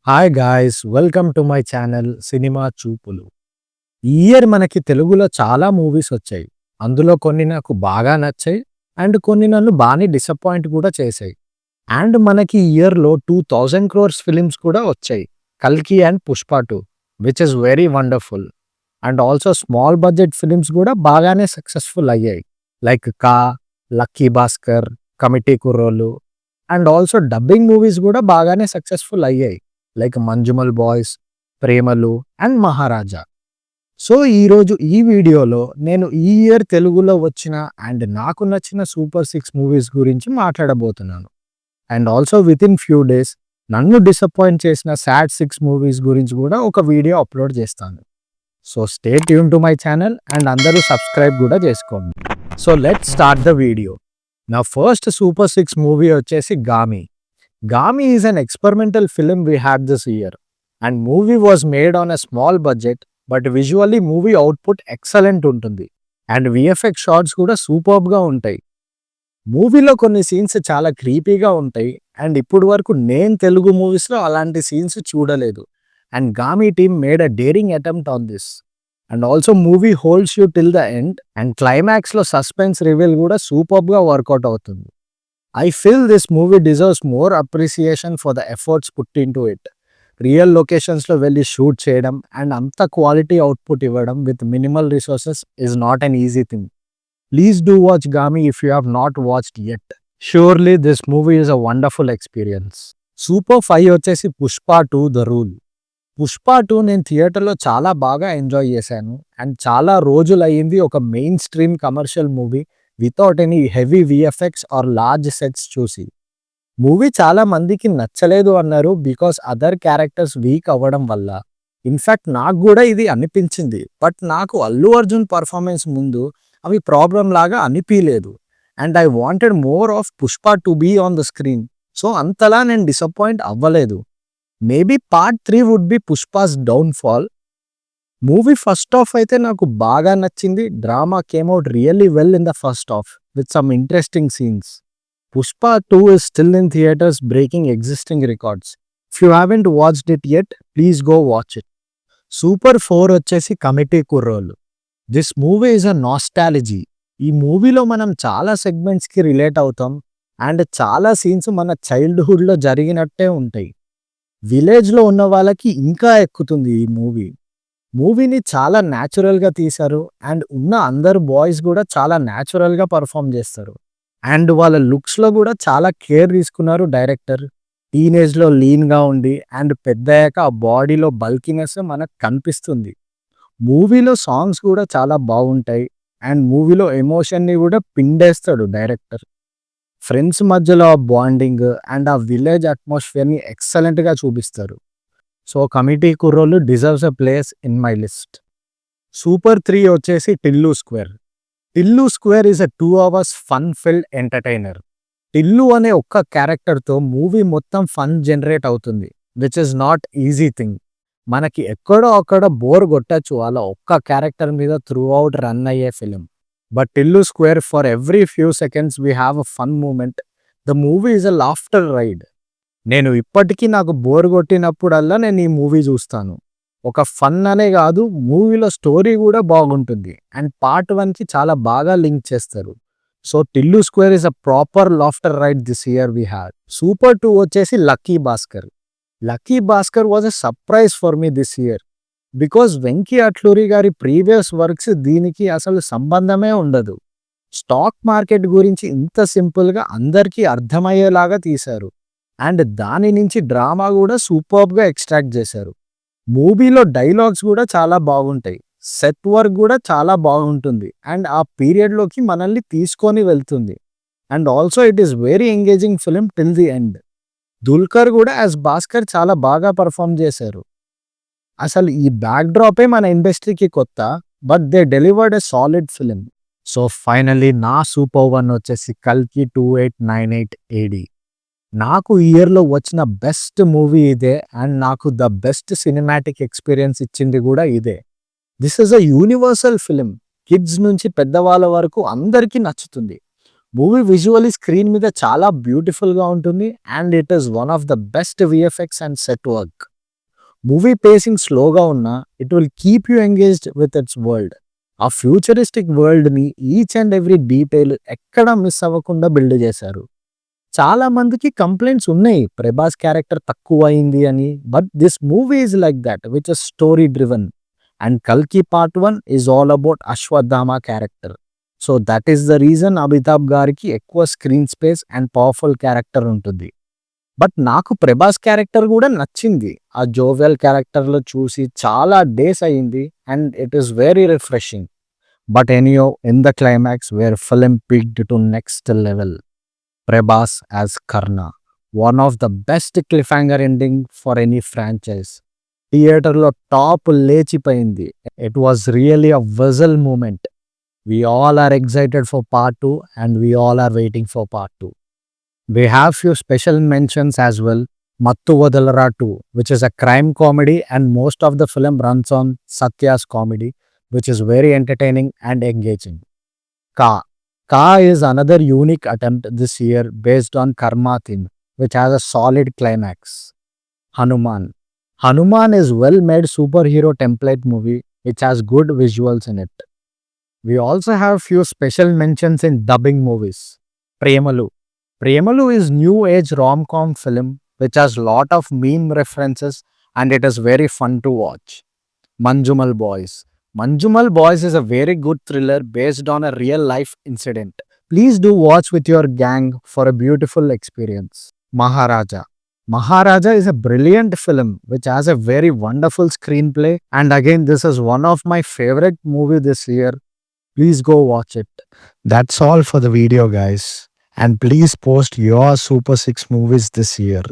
Hi guys, welcome to my channel cinema చూపులు. ఈ year మనకి తెలుగులో చాలా మూవీస్ వచ్చాయి. అందులో కొన్ని నాకు బాగా నచ్చాయి అండ్ కొన్ని నన్ను బానే డిసప్పాయింట్ కూడా చేశాయి. అండ్ మనకి ఈ ఇయర్‌లో 2000 క్రోర్స్ ఫిల్మ్స్ కూడా వచ్చాయి. 'కల్కి' and 'Pushpa 2' which is very wonderful. And also small budget films కూడా బాగానే సక్సెస్‌ఫుల్ అయ్యాయి. లైక్ 'కా', 'లక్కీ భాస్కర్', 'కమిటీ కుర్రోళ్ళు' అండ్ ఆల్సో డబ్బింగ్ మూవీస్ కూడా బాగానే సక్సెస్‌ఫుల్ అయ్యాయి. లైక్ 'మంజుమల్ బాయ్స్', 'ప్రేమలు' అండ్ 'మహారాజా'. సో, ఈరోజు ఈ వీడియోలో నేను ఈ ఇయర్ తెలుగులో వచ్చిన అండ్ నాకు నచ్చిన సూపర్ 6 మూవీస్ గురించి మాట్లాడబోతున్నాను. And also within few days నన్ను డిసప్పాయింట్ చేసిన సాడ్ 6 మూవీస్ గురించి కూడా ఒక వీడియో అప్లోడ్ చేస్తాను. So, stay tune to my channel and అందరూ సబ్స్క్రైబ్ కూడా చేసుకోండి. So, let's start the video. నా ఫస్ట్ సూపర్ 6 మూవీ వచ్చేసి 'Gaami'. 'Gami' is an experimental film we had this year, and movie was made on a small budget, but visually movie output excellent ఉంటుంది and VFX shots కూడా సూపర్బ్గా ఉంటాయి. మూవీలో కొన్ని scenes చాలా క్రీపీగా ఉంటాయి and ఇప్పుడు వరకు నేను తెలుగు మూవీస్లో అలాంటి సీన్స్ చూడలేదు. And 'Gami' team made a daring attempt on this. And also movie holds you till the end and క్లైమాక్స్లో సస్పెన్స్ రివీల్ కూడా సూపర్బ్గా వర్కౌట్ అవుతుంది. I feel this movie deserves more appreciation for the efforts put into it. Real లొకేషన్స్‌లో వెళ్లి shoot చేయడం and అంత quality output ఇవ్వడం with minimal resources is not an easy thing. Please do watch 'Gami' if you have not watched yet. Surely this movie is a wonderful experience. Super 5 వచ్చేసి 'Pushpa 2 the rule'. 'Pushpa 2' నేను థియేటర్‌లో చాలా బాగా enjoy చేశాను and చాలా రోజులయ్యింది ఒక mainstream commercial movie without any heavy VFX or large sets చూసి. మూవీ చాలా మందికి నచ్చలేదు అన్నారు బికాస్ అదర్ క్యారెక్టర్స్ వీక్ అవ్వడం వల్ల. ఇన్ఫాక్ట్ నాకు కూడా ఇది అనిపించింది. బట్ నాకు అల్లు అర్జున్ పర్ఫార్మెన్స్ ముందు అవి ప్రాబ్లం లాగా అనిపించలేదు. And I wanted more of 'Pushpa' to be on the screen. So అంతలా నేను డిసప్పాయింట్ అవ్వలేదు. Maybe part 3 would be 'Pushpa's downfall'. Movie first half అయితే నాకు బాగా నచ్చింది. Drama came out really well in the first half with some interesting scenes. 'Pushpa 2' is still in theaters breaking existing records. If you haven't watched it yet, please go watch it. Super 4 వచ్చేసి 'committee కుర్రోళ్ళు'. This movie is a nostalgia. ఈ మూవీలో మనం చాలా సెగ్మెంట్స్‌కి relate అవుతాం and చాలా scenes మన చైల్డ్‌హుడ్‌లో జరిగినట్టే ఉంటాయి. విలేజ్‌లో ఉన్న వాళ్ళకి ఇంకా ఎక్కుతుంది ఈ మూవీ. మూవీని చాలా న్యాచురల్‌గా తీశారు అండ్ ఉన్న అందరు బాయ్స్ కూడా చాలా న్యాచురల్‌గా పర్ఫార్మ్ చేస్తారు. అండ్ వాళ్ళ లుక్స్‌లో కూడా చాలా కేర్ తీసుకున్నారు డైరెక్టర్. టీనేజ్‌లో లీన్‌గా ఉండి అండ్ పెద్దయ్యాక ఆ బాడీలో బల్కీనెస్ మనకు కనిపిస్తుంది. మూవీలో సాంగ్స్ కూడా చాలా బాగుంటాయి అండ్ మూవీలో ఎమోషన్‌ని కూడా పిండేస్తాడు డైరెక్టర్. ఫ్రెండ్స్ మధ్యలో ఆ బాండింగ్ అండ్ ఆ విలేజ్ అట్మాస్ఫియర్‌ని ఎక్సలెంట్‌గా చూపిస్తారు. So, 'committee Kurrollu' deserves a place in my list. Super 3 వచ్చేసి 'Tillu square'. 'Tillu square' is a 2 hours fun filled entertainer. Tillu అనే ఒక్క క్యారెక్టర్‌తో మూవీ మొత్తం ఫన్ జనరేట్ అవుతుంది which is not easy thing. మనకి ఎక్కడో అక్కడ బోర్ కొట్టొచ్చు అలా ఒక్క క్యారెక్టర్ మీద త్రూ అవుట్ రన్ అయ్యే film. But 'Tillu square' for every few seconds we have a fun moment. The movie is a laughter ride. నేను ఇప్పటికీ నాకు బోర్ కొట్టినప్పుడల్లా నేను ఈ మూవీ చూస్తాను. ఒక ఫన్ అనే కాదు, మూవీలో స్టోరీ కూడా బాగుంటుంది అండ్ పార్ట్ 1కి చాలా బాగా లింక్ చేస్తారు. So, 'Tillu square' is a proper laughter ride this year we had. Super 2 వచ్చేసి 'lucky Bhaskar'. 'Lucky Bhaskar' was a surprise for me this year because Venky Atluri గారి ప్రీవియస్ వర్క్స్ దీనికి అసలు సంబంధమే ఉండదు. స్టాక్ మార్కెట్ గురించి ఇంత సింపుల్‌గా అందరికీ అర్థమయ్యేలాగా తీశారు. అండ్ దాని నుంచి డ్రామా కూడా సూపర్బ్‌గా ఎక్స్ట్రాక్ట్ చేశారు. మూవీలో డైలాగ్స్ కూడా చాలా బాగుంటాయి. సెట్ వర్క్ కూడా చాలా బాగుంటుంది అండ్ ఆ పీరియడ్‌లోకి మనల్ని తీసుకొని వెళ్తుంది. And also it is very engaging film till the end. Dulquer కూడా యాస్ భాస్కర్ చాలా బాగా పర్ఫార్మ్ చేశారు. అసలు ఈ బ్యాక్ డ్రాపే మన ఇండస్ట్రీకి కొత్త, but they delivered a solid film. So, finally నా సూపర్ 1 వచ్చేసి 'కల్కి 2898 AD'. నాకు ఈ ఇయర్‌లో వచ్చిన బెస్ట్ మూవీ ఇదే అండ్ నాకు ద బెస్ట్ సినిమాటిక్ ఎక్స్‌పీరియన్స్ ఇచ్చింది కూడా ఇదే. This is a universal film. Kids నుంచి పెద్దవాళ్ళ వరకు అందరికీ నచ్చుతుంది. మూవీ విజువల్లీ స్క్రీన్ మీద చాలా బ్యూటిఫుల్‌గా ఉంటుంది and it is one of the best VFX and set work. Movie pacing స్లోగా ఉన్నా it will keep you engaged with its world. ఆ ఫ్యూచరిస్టిక్ వరల్డ్‌ని ఈచ్ అండ్ ఎవ్రీ డీటెయిల్ ఎక్కడ మిస్ అవ్వకుండా బిల్డ్ చేశారు. చాలా మందికి కంప్లెయింట్స్ ఉన్నాయి 'ప్రభాస్' క్యారెక్టర్ తక్కువయింది అని. But this movie is like that which is story driven. And 'కల్కి part 1' is all about Ashwatthama character. So that is the reason Amitabh గారికి ఎక్కువ screen space and powerful character ఉంటుంది. బట్ నాకు 'ప్రభాస్' క్యారెక్టర్ కూడా నచ్చింది. ఆ జోవియల్ క్యారెక్టర్‌లో చూసి చాలా డేస్ అయింది and it is very refreshing. But anyhow in the climax wear film peaked to next level. Prabhas as Karna, one of the best cliffhanger ending for any franchise. థియేటర్‌లో top లేచిపోయింది. It was really a whistle moment. We all are excited for part 2 and we all are waiting for part 2. We have few special mentions as well. Mattu Vadalara 2, which is a crime comedy and most of the film runs on Satya's comedy, which is very entertaining and engaging. Ka. Ka is another unique attempt this year based on Karma theme, which has a solid climax. Hanuman. Hanuman is well-made superhero template movie which has good visuals in it. We also have few special mentions in dubbing movies. Premalu. Premalu is new age rom-com film which has lot of meme references and it is very fun to watch. Manjumal Boys. Manjumal Boys is a very good thriller based on a real life incident. Please do watch with your gang for a beautiful experience. Maharaja. Maharaja is a brilliant film which has a very wonderful screenplay and again this is one of my favorite movie this year. Please go watch it. That's all for the video guys and please post your Super 6 movies this year.